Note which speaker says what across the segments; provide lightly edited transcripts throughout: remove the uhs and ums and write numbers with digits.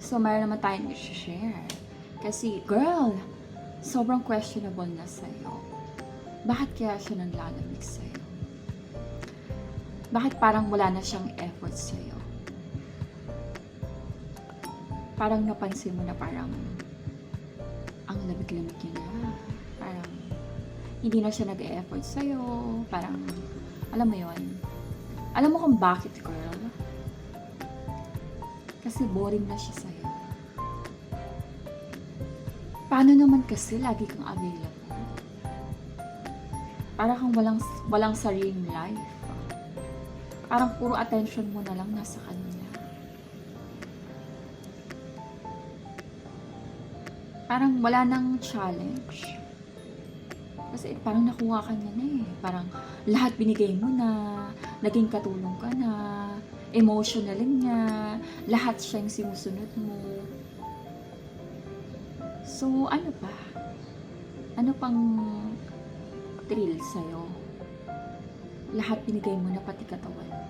Speaker 1: So, mayroon naman tayong i-share. Kasi, girl, sobrang questionable na sa'yo. Bakit kaya siya nanlalamig sa'yo? Bakit parang wala na siyang effort sa'yo? Parang napansin mo na parang ang lamig-lamig niya na. Parang hindi na siya nag-e-effort sa'yo. Parang, alam mo yon. Alam mo kung bakit, girl? Kasi boring na siya sa'yo. Paano naman kasi lagi kang available? Parang kang walang sariling life. Parang puro attention mo na lang nasa kanya. Parang wala nang challenge. Kasi parang nakuha ka niya na eh. Parang lahat binigay mo na, naging katulong ka na, emotionally niya, lahat siya yung sinusunod mo. So, ano pa? Ano pang thrill sa'yo? Lahat binigay mo na, pati katawan mo.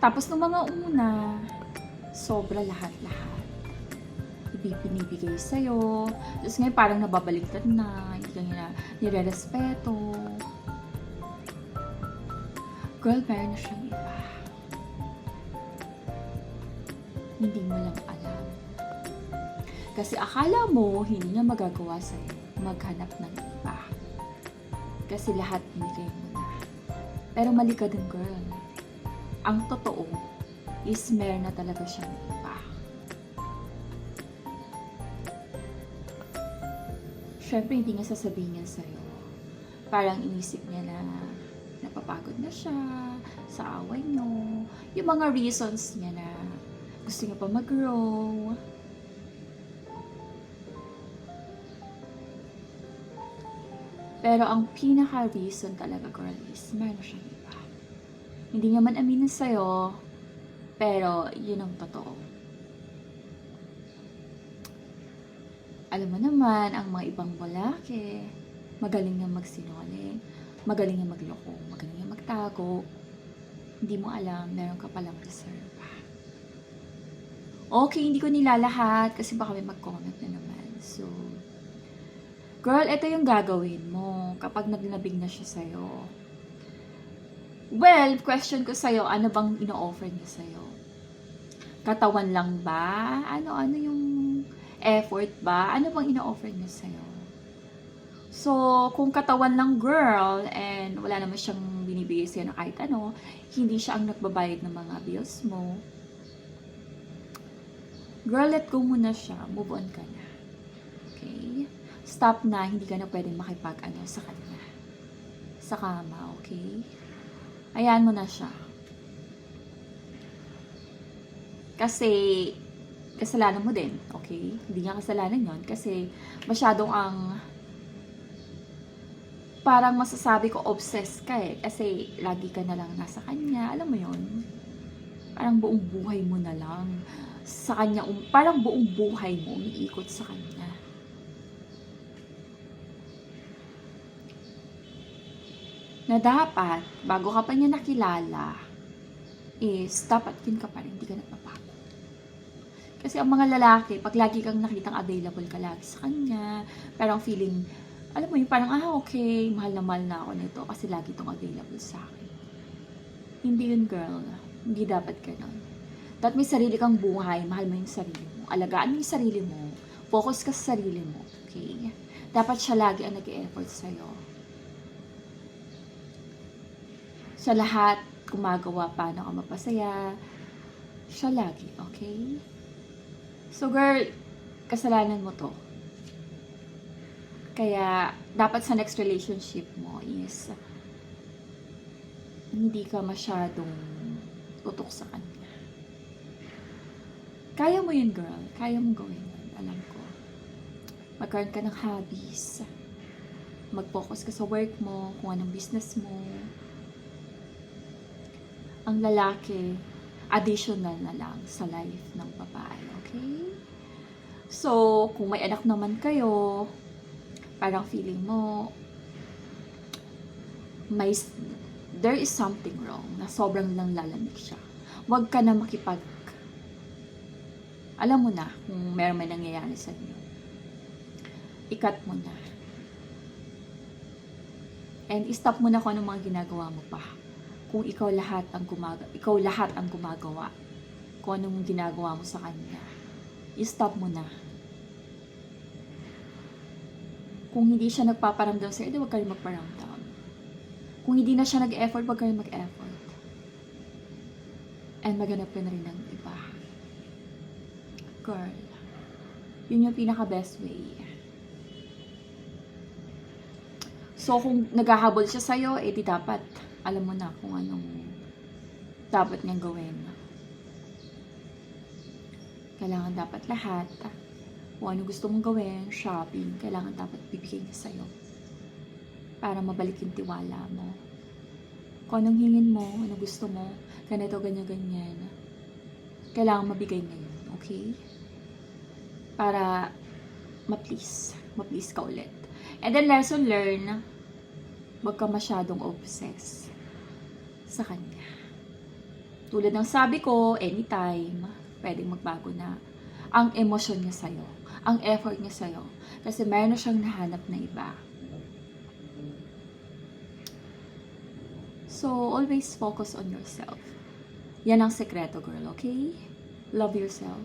Speaker 1: Tapos nung mga una, sobra lahat-lahat. Ibibinibigay sa'yo. Tapos ngayon parang nababaliktad na, hindi ka nila nire-respeto. Girl, meron na siyang iba. Hindi mo lang alam. Kasi akala mo, hindi niya magagawa sa'yo maghanap ng iba. Kasi lahat binigay mo na. Pero mali ka din, girl. Ang totoo is meron na talaga siyang iba. Siyempre, hindi niya sasabihin niya sa'yo. Parang inisip niya na napapagod na siya sa away niyo. Yung mga reasons niya na gusto niya pa mag-grow. Pero ang pinaka-reason talaga, girl, is meron siyang iba. Hindi niya man aminin sa'yo, pero yun ang totoo. Alam mo naman, ang mga ibang lalaki, magaling nga magsinungaling, magaling nga magloko, magaling nga magtago. Hindi mo alam, meron ka palang reserva. Okay, hindi ko nilalahat kasi baka may mag-comment na naman. So, girl, ito yung gagawin mo kapag naglabig na siya sa'yo. Well, question ko sa'yo, ano bang ino-offer niya sa'yo? Katawan lang ba? Ano yung effort ba? Ano bang ino-offer niya sa'yo? So, kung katawan lang, girl, and wala naman siyang binibigay sa'yo na kahit ano, hindi siya ang nagbabayad ng mga bills mo, girl, let go muna siya. Move on ka na. Okay? Stop na, hindi ka na pwedeng makipag-ano sa kanya. Sa kama, okay? Ayan mo na siya. Kasi, kasalanan mo din, okay? Hindi niya kasalanan yon kasi masyadong ang parang masasabi ko obsessed ka eh. Kasi lagi ka na lang nasa kanya. Alam mo yon. Parang buong buhay mo na lang sa kanya. Parang buong buhay mo umiikot sa kanya. Na dapat, bago ka pa niya nakilala, is dapat yun ka pa rin, hindi ka nagpapago. Kasi ang mga lalaki, pag lagi kang nakitang available ka lagi sa kanya, parang feeling, alam mo yun, parang, okay, mahal na ako nito kasi lagi itong available sa akin. Hindi yun, girl. Hindi dapat ganun. Dapat may sarili kang buhay, mahal mo yung sarili mo, alagaan mo yung sarili mo, focus ka sa sarili mo, okay? Dapat siya lagi ang nag-e-effort sa'yo. Sa lahat, gumagawa paano ka mapasaya, siya lagi, okay? So girl, kasalanan mo to. Kaya, dapat sa next relationship mo is, hindi ka masyadong tutok sa kanya. Kaya mo yun, girl. Kaya mo gawin yun. Alam ko. Magkaroon ka ng hobbies. Mag-focus ka sa work mo, kung anong business mo. Ang lalaki, additional na lang sa life ng babae, okay? So, kung may anak naman kayo, parang feeling mo, there is something wrong, na sobrang lang lalamig siya. Huwag ka na Alam mo na kung meron may nangyayari sa inyo. I-cut mo na. And i-stop mo na kung anong mga ginagawa mo pa. Kung ikaw lahat ang gumagawa. Kung anong ginagawa mo sa kanya. I-stop mo na. Kung hindi siya nagpaparamdam sa'yo, huwag ka rin magparamdam. Kung hindi na siya nag-effort, huwag ka rin mag-effort. And maghanap ka na rin ng iba. Girl, yun yung pinaka-best way. So, kung naghahabol siya sa'yo, di dapat, alam mo na kung anong dapat niyang gawin. Kailangan dapat lahat. Kung ano gusto mong gawin, shopping, kailangan dapat bibigay niya sa'yo. Para mabalik yung tiwala mo. Kung anong hingin mo, ano gusto mo, ganito, ganyan. Kailangan mabigay ngayon, okay? Para ma-please ka ulit. And then lesson learn, wag ka masyadong obsessed sa kanya. Tulad ng sabi ko, anytime, pwedeng magbago na ang emosyon niya sa'yo, ang effort niya sa'yo. Kasi meron na siyang nahanap na iba. So, always focus on yourself. Yan ang sekreto, girl, okay? Love yourself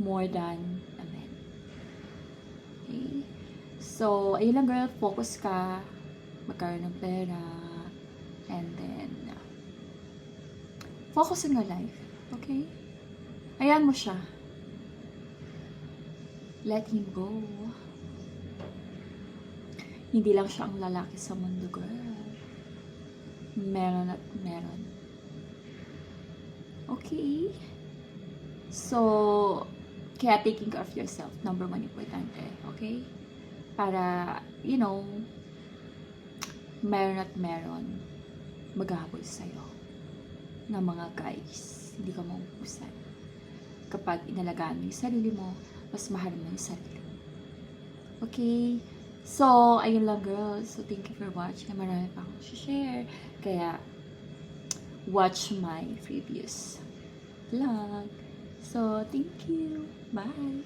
Speaker 1: more than a man. Okay? So, ayun lang, girl. Focus ka. Magkaroon ng pera. And then, focus on your life. Okay? Ayan mo siya. Let him go. Hindi lang siya ang lalaki sa mundo, girl. Meron at meron. Okay? So, kaya taking care of yourself, number 1 importante. Okay? Para, meron at meron maghahabol sa'yo na mga guys. Hindi ka mauubusan. Kapag inalagaan mo yung sarili mo, mas mahal mo yung sarili mo. Okay? So, ayun lang, girls. So, thank you for watching. Marami pa akong share. Kaya, watch my previous vlog. So, thank you. Bye!